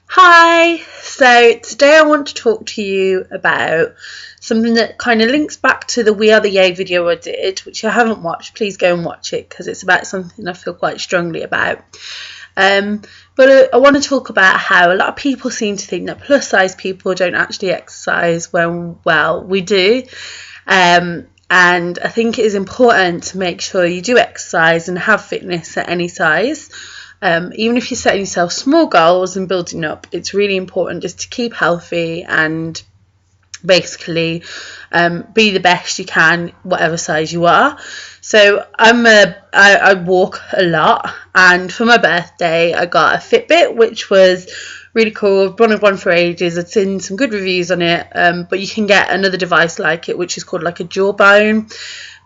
Hi, so today I want to talk to you about something that kind of links back to the We Are the Yay video I did, which you haven't watched. Please go and watch it because it's about something I feel quite strongly about. But I want to talk about how a lot of people seem to think that plus size people don't actually exercise when, well, we do. And I think it is important to make sure you do exercise and have fitness at any size. Even if you're setting yourself small goals and building up, it's really important just to keep healthy and basically be the best you can, whatever size you are. So I walk a lot, and for my birthday I got a FitBit, which was really cool. I've wanted one for ages. I've seen some good reviews on it, but you can get another device like it, which is called like a Jawbone.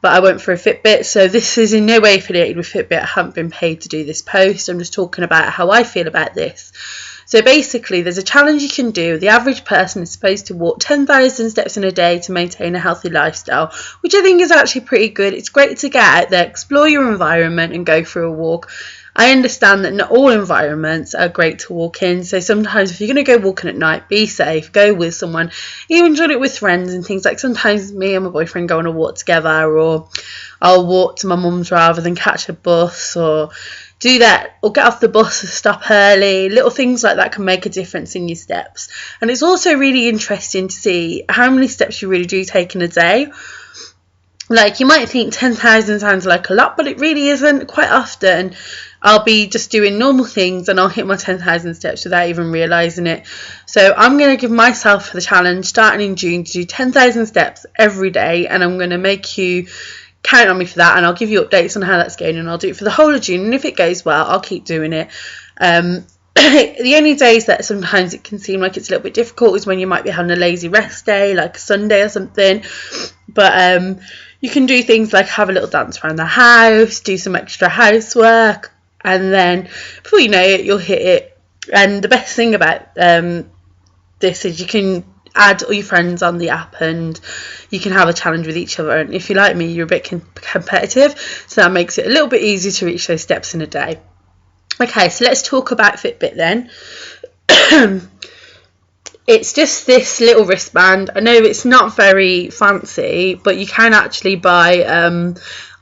But I went for a Fitbit, so this is in no way affiliated with Fitbit. I haven't been paid to do this post. I'm just talking about how I feel about this. So basically, there's a challenge you can do. The average person is supposed to walk 10,000 steps in a day to maintain a healthy lifestyle, which I think is actually pretty good. It's great to get out there, explore your environment and go for a walk. I understand that not all environments are great to walk in, so sometimes if you're going to go walking at night, be safe, go with someone, even do it with friends and things. Like sometimes me and my boyfriend go on a walk together, or I'll walk to my mum's rather than catch a bus, or do that, or get off the bus and stop early. Little things like that can make a difference in your steps. And it's also really interesting to see how many steps you really do take in a day. Like, you might think 10,000 sounds like a lot, but it really isn't. Quite often I'll be just doing normal things and I'll hit my 10,000 steps without even realising it. So I'm going to give myself the challenge starting in June to do 10,000 steps every day, and I'm going to make you count on me for that, and I'll give you updates on how that's going, and I'll do it for the whole of June, and if it goes well I'll keep doing it. The only days that sometimes it can seem like it's a little bit difficult is when you might be having a lazy rest day, like a Sunday or something. But you can do things like have a little dance around the house, do some extra housework, and then before you know it, you'll hit it. And the best thing about this is you can add all your friends on the app and you can have a challenge with each other. And if you're like me, you're a bit competitive, so that makes it a little bit easier to reach those steps in a day. Okay, so let's talk about Fitbit then. It's just this little wristband. I know it's not very fancy, but you can actually buy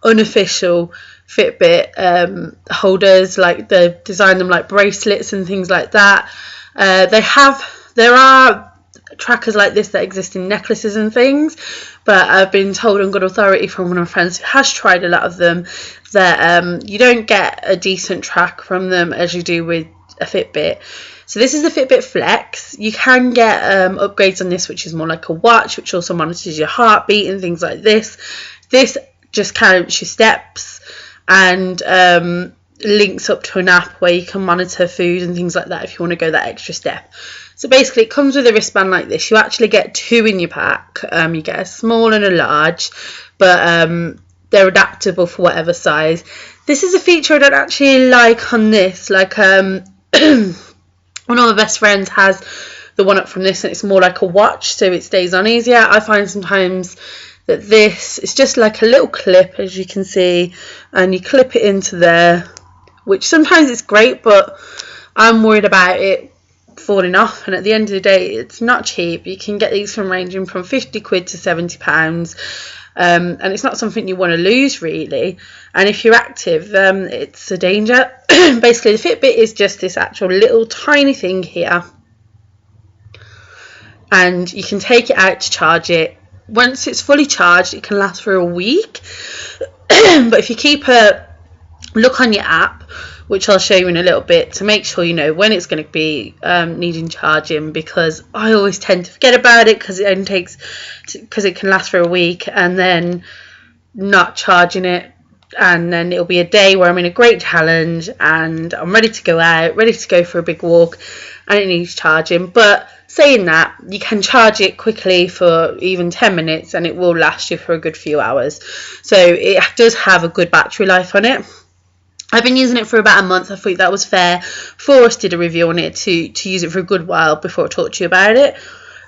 unofficial Fitbit holders, like they design them like bracelets and things like that. There are trackers like this that exist in necklaces and things, but I've been told on good authority from one of my friends who has tried a lot of them that you don't get a decent track from them as you do with a Fitbit. So this is the Fitbit Flex. You can get upgrades on this, which is more like a watch, which also monitors your heartbeat and things like this. This just counts your steps and links up to an app where you can monitor food and things like that if you want to go that extra step. So basically it comes with a wristband like this. You actually get two in your pack. You get a small and a large, but they're adaptable for whatever size. This is a feature I don't actually like on this. Like one of my best friends has the one up from this, and it's more like a watch, so it stays on easier. I find sometimes that this is just like a little clip, as you can see, and you clip it into there, which sometimes it's great, but I'm worried about it falling off. And at the end of the day, it's not cheap. You can get these from ranging from 50 quid to 70 pounds, and it's not something you want to lose really. And if you're active, it's a danger. Basically the Fitbit is just this actual little tiny thing here, and you can take it out to charge it. Once it's fully charged, it can last for a week. But if you keep a look on your app, which I'll show you in a little bit, to make sure you know when it's going to be needing charging, because I always tend to forget about it because it can last for a week and then not charging it, and then it'll be a day where I'm in a great challenge and I'm ready to go out, ready to go for a big walk, and it needs charging. But saying that, you can charge it quickly for even 10 minutes and it will last you for a good few hours. So it does have a good battery life on it. I've been using it for about a month. I thought that was fair. Forrest did a review on it to use it for a good while before I talked to you about it.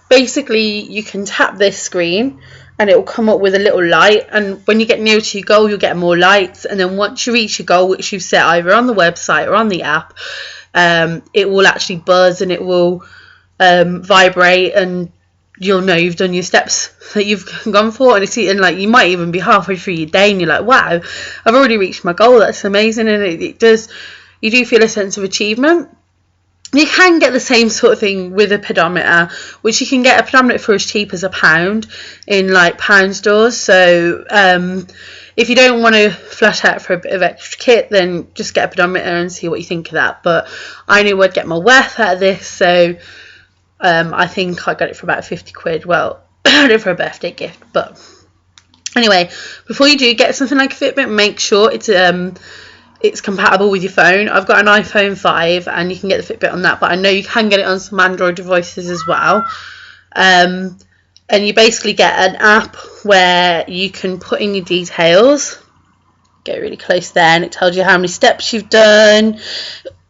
Basically, you can tap this screen and it will come up with a little light, and when you get near to your goal you'll get more lights, and then once you reach your goal, which you've set either on the website or on the app, it will actually buzz and it will vibrate, and you'll know you've done your steps that you've gone for. And like, you might even be halfway through your day and you're like, wow, I've already reached my goal. That's amazing. And you do feel a sense of achievement. You can get the same sort of thing with a pedometer, which you can get a pedometer for as cheap as £1 in like pound stores. So if you don't want to flash out for a bit of extra kit, then just get a pedometer and see what you think of that. But I knew I'd get my worth out of this, so I think I got it for about 50 quid. Well, I got it for a birthday gift. But anyway, before you do get something like a Fitbit, make sure it's compatible with your phone. I've got an iPhone 5 and you can get the Fitbit on that, but I know you can get it on some Android devices as well. And you basically get an app where you can put in your details, get really close there, and it tells you how many steps you've done,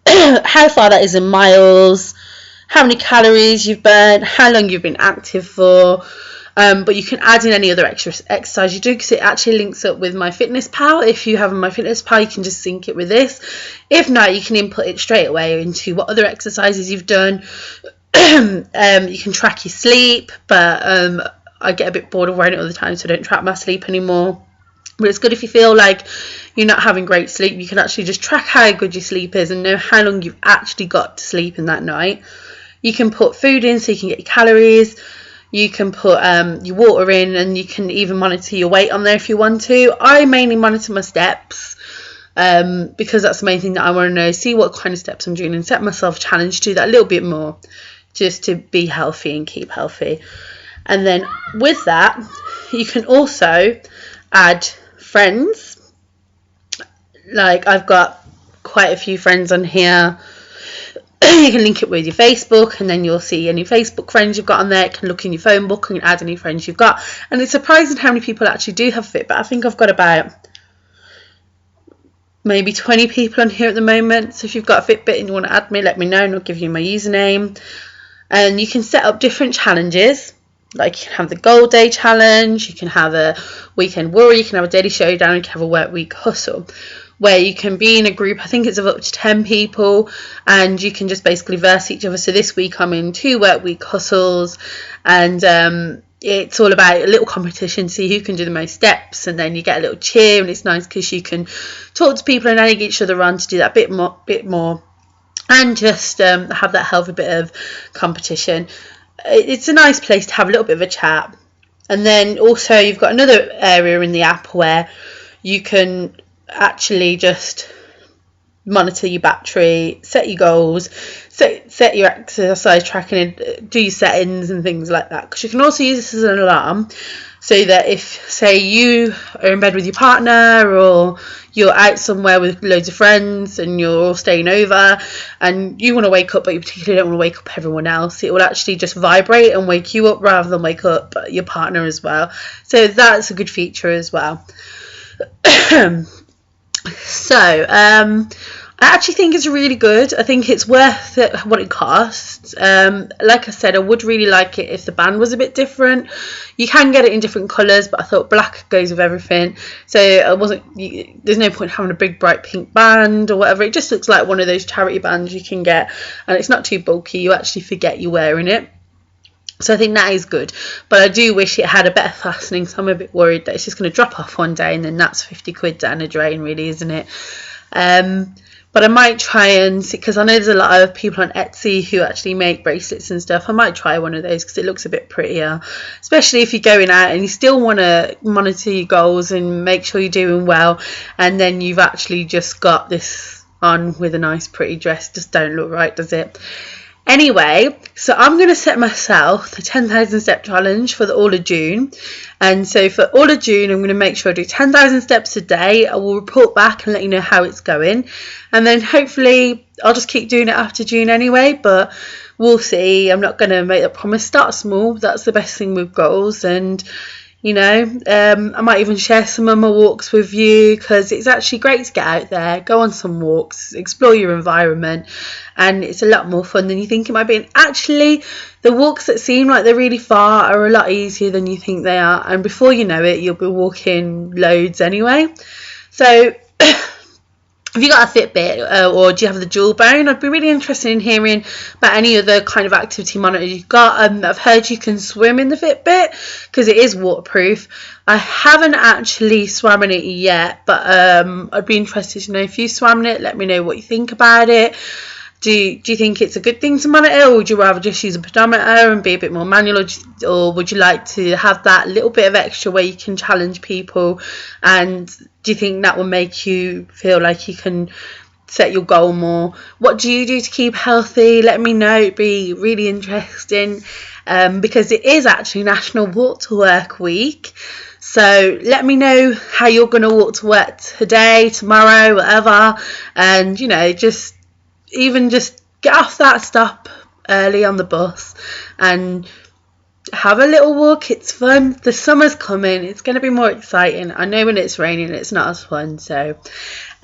how far that is in miles, how many calories you've burned, how long you've been active for. But you can add in any other extra exercise you do, because it actually links up with MyFitnessPal. If you have MyFitnessPal, you can just sync it with this. If not, you can input it straight away into what other exercises you've done. You can track your sleep, but I get a bit bored of wearing it all the time, so I don't track my sleep anymore. But it's good if you feel like you're not having great sleep. You can actually just track how good your sleep is and know how long you've actually got to sleep in that night. You can put food in so you can get your calories. You can put your water in, and you can even monitor your weight on there if you want to. I mainly monitor my steps because that's the main thing that I want to know. See what kind of steps I'm doing and set myself a challenge to do that a little bit more, just to be healthy and keep healthy. And then with that, you can also add friends. Like, I've got quite a few friends on here. You can link it with your Facebook, and then you'll see any Facebook friends you've got on there. You can look in your phone book and add any friends you've got. And it's surprising how many people actually do have Fitbit. I think I've got about maybe 20 people on here at the moment. So if you've got a Fitbit and you want to add me, let me know and I'll give you my username. And you can set up different challenges. Like, you can have the goal day challenge, you can have a weekend warrior, you can have a daily showdown, you can have a work week hustle, where you can be in a group, I think it's of up to 10 people, and you can just basically verse each other. So this week I'm in 2 work week hustles, and it's all about a little competition, see who can do the most steps, and then you get a little cheer, and it's nice because you can talk to people and egg each other on to do that bit more, and just have that healthy bit of competition. It's a nice place to have a little bit of a chat. And then also you've got another area in the app where you can actually just monitor your battery, set your goals, set your exercise tracking, and do your settings and things like that. Because you can also use this as an alarm, so that if, say, you are in bed with your partner, or you're out somewhere with loads of friends and you're all staying over and you want to wake up, but you particularly don't want to wake up everyone else, it will actually just vibrate and wake you up rather than wake up your partner as well. So that's a good feature as well. So I actually think it's really good. I think it's worth it, what it costs. Like I said, I would really like it if the band was a bit different. You can get it in different colours, but I thought black goes with everything. So there's no point having a big bright pink band or whatever. It just looks like one of those charity bands you can get, and it's not too bulky. You actually forget you're wearing it. So I think that is good, but I do wish it had a better fastening, so I'm a bit worried that it's just going to drop off one day and then that's 50 quid down the drain, really, isn't it? But I might try and see, because I know there's a lot of people on Etsy who actually make bracelets and stuff. I might try one of those because it looks a bit prettier, especially if you're going out and you still want to monitor your goals and make sure you're doing well, and then you've actually just got this on with a nice pretty dress. Just don't look right, does it? Anyway, so I'm going to set myself the 10,000 step challenge for the all of June. And so for all of June, I'm going to make sure I do 10,000 steps a day. I will report back and let you know how it's going. And then hopefully I'll just keep doing it after June anyway, but we'll see. I'm not going to make that promise. Start small. That's the best thing with goals. And you know, I might even share some of my walks with you, because it's actually great to get out there, go on some walks, explore your environment, and it's a lot more fun than you think it might be. And actually, the walks that seem like they're really far are a lot easier than you think they are, and before you know it, you'll be walking loads anyway. So Have you got a Fitbit or do you have the dual bone? I'd be really interested in hearing about any other kind of activity monitor you've got. I've heard you can swim in the Fitbit because it is waterproof. I haven't actually swam in it yet, but I'd be interested to know if you swam in it. Let me know what you think about it. Do you think it's a good thing to monitor, or would you rather just use a pedometer and be a bit more manual, or would you like to have that little bit of extra where you can challenge people? And do you think that will make you feel like you can set your goal more? What do you do to keep healthy? Let me know. It'd be really interesting because it is actually National Walk to Work Week. So let me know how you're going to walk to work today, tomorrow, whatever. And, you know, just get off that stop early on the bus and have a little walk. It's fun. The summer's coming. It's going to be more exciting. I know when it's raining it's not as fun. So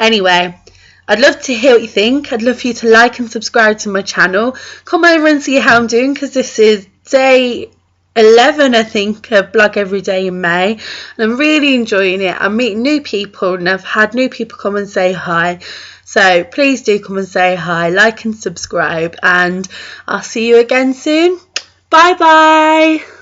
anyway, I'd love to hear what you think. I'd love for you to like and subscribe to my channel. Come over and see how I'm doing, because this is day 11, I think, of Blog Every Day in May, and I'm really enjoying it. I'm meeting new people and I've had new people come and say hi. So please do come and say hi, like and subscribe, and I'll see you again soon. Bye bye.